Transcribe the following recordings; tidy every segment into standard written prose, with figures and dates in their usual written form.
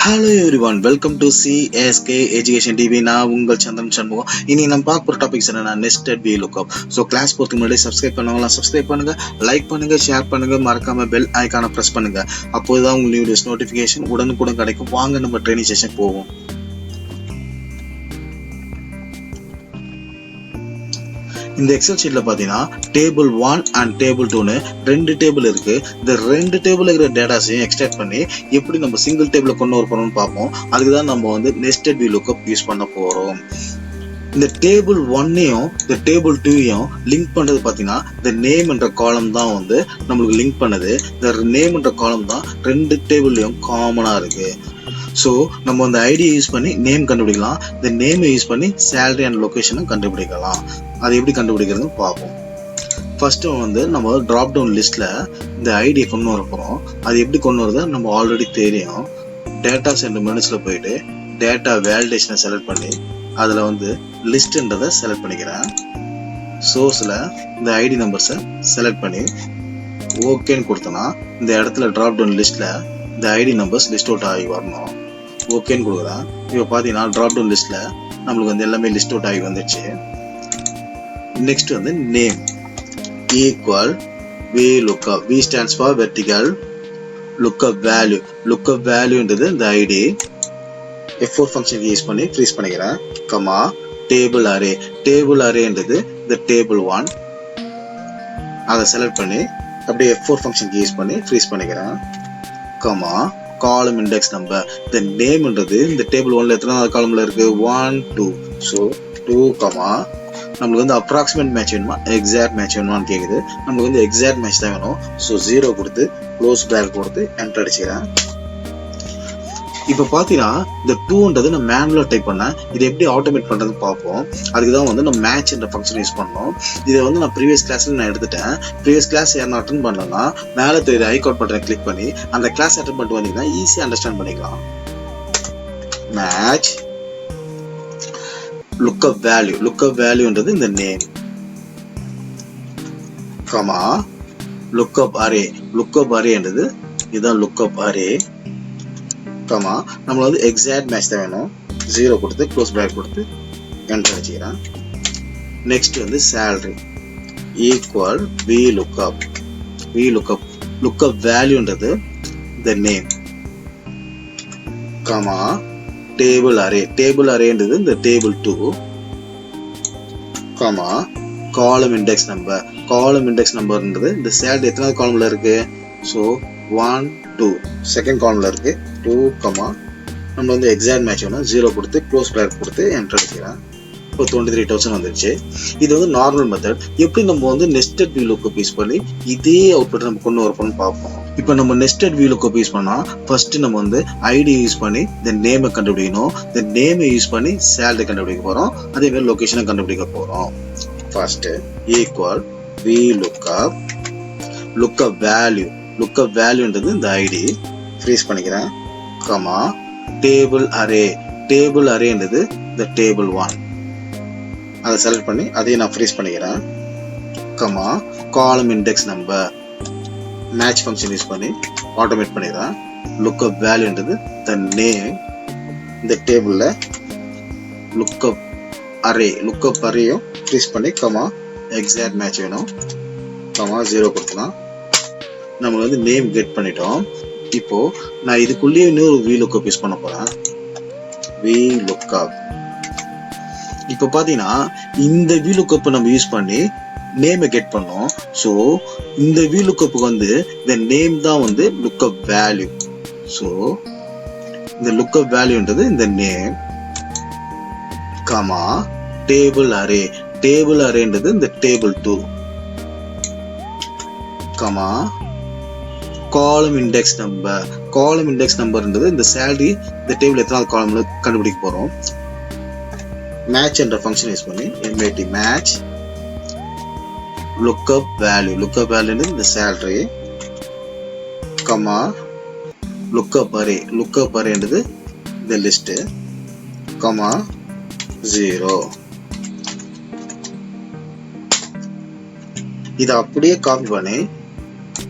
Hello everyone, welcome to CSK Education TV. நான் உங்கள் சந்திரன் சண்முகம். இனி நம்ம பார்க்க போற டாபிக்ஸ் என்னன்னா nested VLookup. ஸோ கிளாஸ் போறதுக்கு முன்னாடி சப்ஸ்கிரைப் பண்ணவங்களாம் சப்ஸ்கிரைப் பண்ணுங்க, லைக் பண்ணுங்க, ஷேர் பண்ணுங்க, மறக்காம பெல் ஐகானை பிரஸ் பண்ணுங்க. அப்போதான் உங்களுக்கு வீடியோஸ் நோட்டிஃபிகேஷன் உடனுக்குடன் கிடைக்கும். வாங்க நம்ம ட்ரைனிங் செஷன் போவோம். இந்த எக்ஸல் ஷீட்ல பாத்தீங்கன்னா டேபிள் 1 அண்ட் டேபிள் 2னு ரெண்டு டேபிள் இருக்கு. இந்த ரெண்டு டேபிள் இருக்கிற டேட்டாஸையும் எக்ஸ்ட்ராக்ட் பண்ணி எப்படி நம்ம சிங்கிள் டேபிள கொண்டு வரணும்னு பார்ப்போம். அதுக்கு தான் நம்ம வந்து nested VLookup யூஸ் பண்ண போறோம். இந்த டேபிள் 1ஐயும் இந்த டேபிள் 2ஐயும் லிங்க் பண்றது பாத்தீங்கன்னா இந்த நேம் என்ற காலம் தான் வந்து நம்மளுக்கு லிங்க் பண்ணுது. இந்த நேம் என்ற காலம் தான் ரெண்டு டேபிள்லயும் காமனா இருக்கு. ஸோ நம்ம அந்த ஐடியை யூஸ் பண்ணி நேம் கண்டுபிடிக்கலாம். இந்த நேமை யூஸ் பண்ணி சேலரி அண்ட் லொகேஷனும் கண்டுபிடிக்கலாம். அது எப்படி கண்டுபிடிக்கிறதுன்னு பார்ப்போம். ஃபர்ஸ்ட் வந்து நம்ம டிராப் டவுன் லிஸ்ட்ல இந்த ஐடியை கொண்டு வர போறோம். அது எப்படி கொண்டு வரது நம்ம ஆல்ரெடி தெரியும். டேட்டா சென்டர் மெனுஸ்ல போயிட்டு டேட்டா வேலிடேஷனை செலக்ட் பண்ணி அதுல வந்து லிஸ்ட்ன்றதை செலக்ட் பண்ணிக்கிறேன். சோர்ஸ்ல இந்த ஐடி நம்பர்ஸை செலக்ட் பண்ணி ஓகேன்னு கொடுத்தோன்னா இந்த இடத்துல டிராப் டவுன் லிஸ்ட்ல இந்த ஐடி நம்பர்ஸ் லிஸ்ட் அவுட் ஆகி வரணும். ஓகேன்னு கொடுக்குறேன். இப்போ பார்த்தீங்கன்னா டிராப் டவுன் லிஸ்ட்ல நம்மளுக்கு வந்து எல்லாமே லிஸ்ட் அவுட் ஆகி வந்துடுச்சு. நெக்ஸ்ட் வந்து name equal VLookup. V stands for vertical lookup value. lookup valueன்றது இந்த ஐடி F4 ஃபங்க்ஷன் யூஸ் பண்ணி ஃப்ரீஸ் பண்ணிக்கிறேன். Comma table array. டேபிள் அரேன்றது இந்த டேபிள் 1 அதை செலக்ட் பண்ணி அப்படியே F4 ஃபங்க்ஷன் யூஸ் பண்ணி ஃப்ரீஸ் பண்ணிக்கிறேன். Comma column index number. இந்த நேம்ன்றது இந்த டேபிள் 1ல எத்தனாவது காலம்ல இருக்கு 1 2. ஸோ 2 கமா நம்மளுக்கு வந்து அப்ராக்சிமேட் மேட்ச் வேணுமா எக்ஸாக்ட் மேட்ச் வேணுமான்னு கேக்குது. நமக்கு வந்து எக்ஸாக்ட் மேட்ச் தான் வேணும். ஸோ 0 கொடுத்து க்ளோஸ் பிராக்கெட் கொடுத்து என்டர் அடிச்சுக்கிறேன். இப்போ பார்த்தீங்கன்னா இந்த 2ன்றது நான் மேனுவலா டைப் பண்ணேன். இதை எப்படி ஆட்டோமேட் பண்றது பார்ப்போம். அதுக்கு தான் வந்து நம்ம மேட்ச் என்ற ஃபங்க்ஷன் யூஸ் பண்ணோம். இதை வந்து நான் ப்ரீவியஸ் கிளாஸ்ல நான் எடுத்துட்டேன். ப்ரீவியஸ் கிளாஸ் யாரும் அட்டன் பண்ணலன்னா மேலே தெரியுது ஐகான் பட்டனை கிளிக் பண்ணி அந்த கிளாஸ் அட்டன் பண்ணிட்டு வந்தீங்கன்னா ஈஸியாக அண்டர்ஸ்டாண்ட் பண்ணிக்கலாம். Match lookup value. lookup valueன்றது இந்த name comma lookup array. lookup arrayன்றது இதுதான் lookup array கமா நம்மள வந்து எக்ஸாக்ட் மேட்ச் தான் வேணும். 0 கொடுத்து க்ளோஸ் பிராக்கெட் கொடுத்து என்டர் அடிச்சுக்கிறேன். நெக்ஸ்ட் வந்து salary equal VLookup. VLookup lookup valueன்றது இந்த name comma table array. Table அரேன்றது இந்த table 2 comma column index number. Column index நம்பர்ன்றது இந்த சேலரி எத்தனாவது காலம்ல இருக்கு. ஸோ 1 2 செகண்ட் காலம்ல இருக்கு 2 கமா நம்ம வந்து எக்ஸாக்ட் மேட்ச் வேணும். 0 கொடுத்து க்ளோஸ் பிராக்கெட் கொடுத்து என்டர் அடிக்கிறேன். இப்போ 23,000 வந்துருச்சு. இது வந்து நார்மல் மெத்தட். எப்படி நம்ம வந்து nested VLookup யூஸ் பண்ணி இதே அவுட்புட் நம்ம கொண்டு வரணும்னு பார்ப்போம். இப்போ நம்ம nested VLookup யூஸ் பண்ணா ஃபர்ஸ்ட் நம்ம வந்து ஐடி யூஸ் பண்ணி இந்த நேமை கண்டுபிடிக்கணும். இந்த நேமை யூஸ் பண்ணி சேலரி கண்டுபிடிக்க போறோம். அதே மாதிரி லொகேஷனை கண்டுபிடிக்க போறோம். First equal VLookup lookup value. lookup valueன்றது இந்த ஐடி ஃப்ரீஸ் பண்ணிக்கிறேன். Comma table array. டேபிள் அரேன்றது இந்த டேபிள் 1 அதை செலக்ட் பண்ணி அதையும் நான் ஃப்ரீஸ் பண்ணிக்கிறேன். Comma column index number match function use பண்ணி ஆட்டோமேட் பண்ணிடுறேன். lookup valueன்றது the name. இந்த டேபிள்ல lookup array. lookup arrayயும் ஃப்ரீஸ் பண்ணி கமா எக்ஸாக்ட் மேட்ச் வேணும். கமா 0 கொடுத்தலாம். நம்ம வந்து நேம் கெட் பண்ணிட்டோம். இப்போ நான் இதுக்குள்ளேயே இன்னொரு VLookup யூஸ் பண்ண போறேன். VLookup. இப்போ பாத்தீங்கன்னா இந்த VLookup நம்ம யூஸ் பண்ணி நேமை கெட் பண்ணோம். ஸோ இந்த VLookup வந்து இந்த நேம் தான் வந்து lookup value. ஸோ இந்த lookup valueன்றது இந்த name comma table array. Table அரேன்றது இந்த table 2 comma column index number. Column index நம்பர்ன்றது இந்த சேலரி இந்த டேபிள் எத்தனாவது காலம்ல கண்டுபிடிக்க போறோம். மேட்ச் என்ற ஃபங்க்ஷன் யூஸ் பண்ணி MAT match lookup value. lookup value இந்த salary comma lookup array. lookup arrayன்றது இந்த லிஸ்ட் கமா 0. இதை அப்படியே காப்பி பண்ணி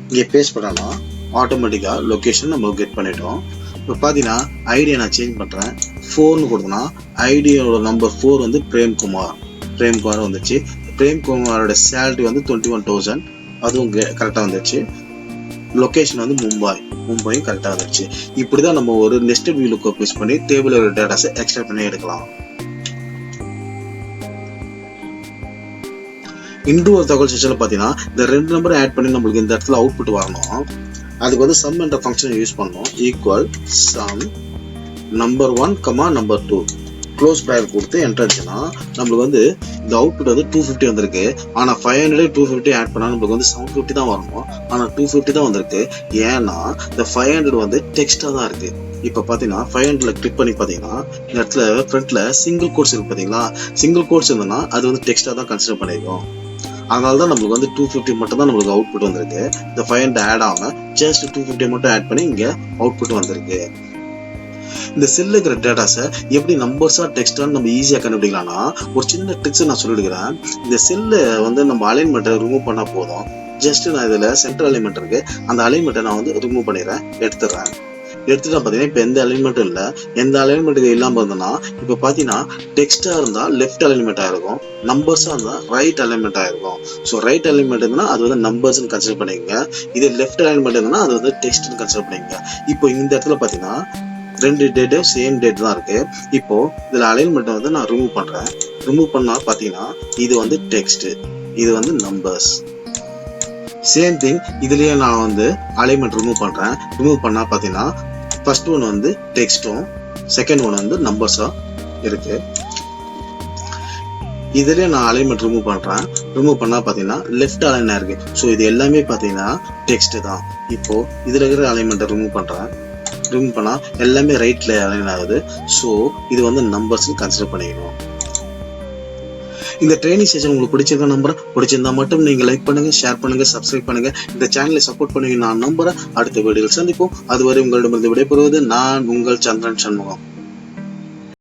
இங்கே பேஸ்ட் பண்ணலாம். ஆட்டோமேட்டிக்கா லொகேஷன் நம்ம கெட் பண்ணிட்டோம். இப்போ பார்த்தீங்கன்னா ஐடியை நான் சேஞ்ச் பண்ணுறேன். 4ன்னு கொடுத்தனா ஐடியோட நம்பர் 4 வந்து பிரேம்குமார் வந்துச்சு. பிரேம்குமாரோட சேலரி வந்து 21,000, அதுவும் கரெக்டாக வந்துச்சு. லொகேஷன் வந்து மும்பையும் கரெக்டாக வந்துச்சு. இப்படி தான் நம்ம ஒரு நெஸ்டட் VLookup யூஸ் பண்ணி டேபிளோட டேட்டாஸை எக்ஸ்ட்ராக்ட் பண்ணி எடுக்கலாம். இன்னும் ஒரு தகவல் செக்ஷன்ல பார்த்தீங்கன்னா இந்த 2 நம்பரை ஆட் பண்ணி நம்மளுக்கு இந்த இடத்துல அவுட்புட் வரணும். அதுக்கு வந்து சம் என்ற ஃபங்க்ஷன் யூஸ் பண்ணணும். Equal sum number 1, number 2 close bracket கொடுத்து என்டர் அடிச்சோம்னா நம்மளுக்கு வந்து இந்த அவுட்புட் வந்து 250 வந்திருக்கு. ஆனால் 500 250 ஆட் பண்ணால் நம்மளுக்கு வந்து 750 தான் வரணும். ஆனால் 250 தான் வந்திருக்கு. ஏன்னா இந்த 500 வந்து டெக்ஸ்டாக தான் இருக்கு. இப்போ பார்த்தீங்கன்னா 500 கிளிக் பண்ணி பார்த்தீங்கன்னா இந்த இடத்துல ஃப்ரண்ட்ல சிங்கிள் கோட்ஸ் இருக்கு பார்த்தீங்களா. சிங்கிள் கோட்ஸ் இருந்ததுன்னா அது வந்து டெக்ஸ்டாக தான் கன்சிடர் பண்ணிருக்கோம். அதனால தான் நம்மளுக்கு வந்து 250 மட்டும் தான் நம்மளுக்கு அவுட்புட் வந்திருக்கு. இந்த 500 ஆட் ஆகாம ஜஸ்ட் 250 மட்டும் ஆட் பண்ணி இங்கே அவுட்புட் வந்திருக்கு. இந்த செல்ல இருக்கிற டேட்டாஸை எப்படி நம்பர்ஸா டெக்ஸ்டான்னு நம்ம ஈஸியாக கண்டுபிடிக்கலாம்னா ஒரு சின்ன ட்ரிக்ஸ் நான் சொல்லிடுக்கிறேன். இந்த செல்லை வந்து நம்ம அலைன்மெண்ட்டை ரிமூவ் பண்ணா போதும். ஜஸ்ட் நான் இதில் சென்டர் அலைன்மெண்ட் இருக்கு, அந்த அலைன்மெண்ட்டை நான் வந்து ரிமூவ் பண்ணிடுறேன், எடுத்துடுறேன். எடுத்துட்டா பார்த்தீங்கன்னா இப்போ எந்த அலைன்மெண்ட்டும் இல்லை. எந்த அலைன்மெண்ட்டுக்கு இல்லாமல் இருந்ததுன்னா இப்போ பார்த்தீங்கன்னா டெக்ஸ்டாக இருந்தால் லெஃப்ட் அலைன்மெண்ட்டாக இருக்கும், நம்பர்ஸாக இருந்தால் ரைட் அலைன்மெண்ட்டாக இருக்கும். ஸோ ரைட் அலைன்மெண்ட் இருந்தால் அது வந்து நம்பர்ஸ்ன்னு கன்சிடர் பண்ணிக்கங்க. இது லெஃப்ட் அலைன்மெண்ட் இருந்தால் அது வந்து டெக்ஸ்ட்னு கன்சிடர் பண்ணிக்கங்க. இப்போ இந்த இடத்துல பார்த்தீங்கன்னா 2 டேட்டு சேம் டேட் தான் இருக்கு. இப்போ இதில் அலைன்மெண்ட்டை வந்து நான் ரிமூவ் பண்ணுறேன். ரிமூவ் பண்ணால் பார்த்தீங்கன்னா இது வந்து டெக்ஸ்ட், இது வந்து நம்பர்ஸ். சேம் திங் இதுலயே நான் வந்து அலைன்மெண்ட் ரிமூவ் பண்றேன். ரிமூவ் பண்ணா பார்த்தீங்கன்னா ஃபர்ஸ்ட் ஒன் வந்து டெக்ஸ்டும், செகண்ட் ஒன் வந்து நம்பர்ஸா இருக்கு. இதுலயே நான் அலைன்மெண்ட் ரிமூவ் பண்றேன். ரிமூவ் பண்ணா பார்த்தீங்கன்னா லெஃப்ட் அலைனா இருக்கு. ஸோ இது எல்லாமே பார்த்தீங்கன்னா டெக்ஸ்ட் தான். இப்போ இதுல இருக்கிற அலைன்மெண்ட்டை ரிமூவ் பண்றேன். ரிமூவ் பண்ணா எல்லாமே ரைட்ல அலைன் ஆகுது. ஸோ இது வந்து நம்பர்ஸ் கன்சிடர் பண்ணிக்கணும். இந்த ட்ரைனிங் செஷன் உங்களுக்கு பிடிச்சிருக்க நம்புறேன். பிடிச்சிருந்தா மட்டும் நீங்க லைக் பண்ணுங்க, ஷேர் பண்ணுங்க, சப்ஸ்கிரைப் பண்ணுங்க. இந்த சேனலை சப்போர்ட் பண்ணுவீங்க நான் நம்புறேன். அடுத்த வீடியோவில் சந்திப்போம். அதுவரை உங்களிடமிருந்து விடைபெறுவது நான் உங்கள் சந்திரன் சண்முகம்.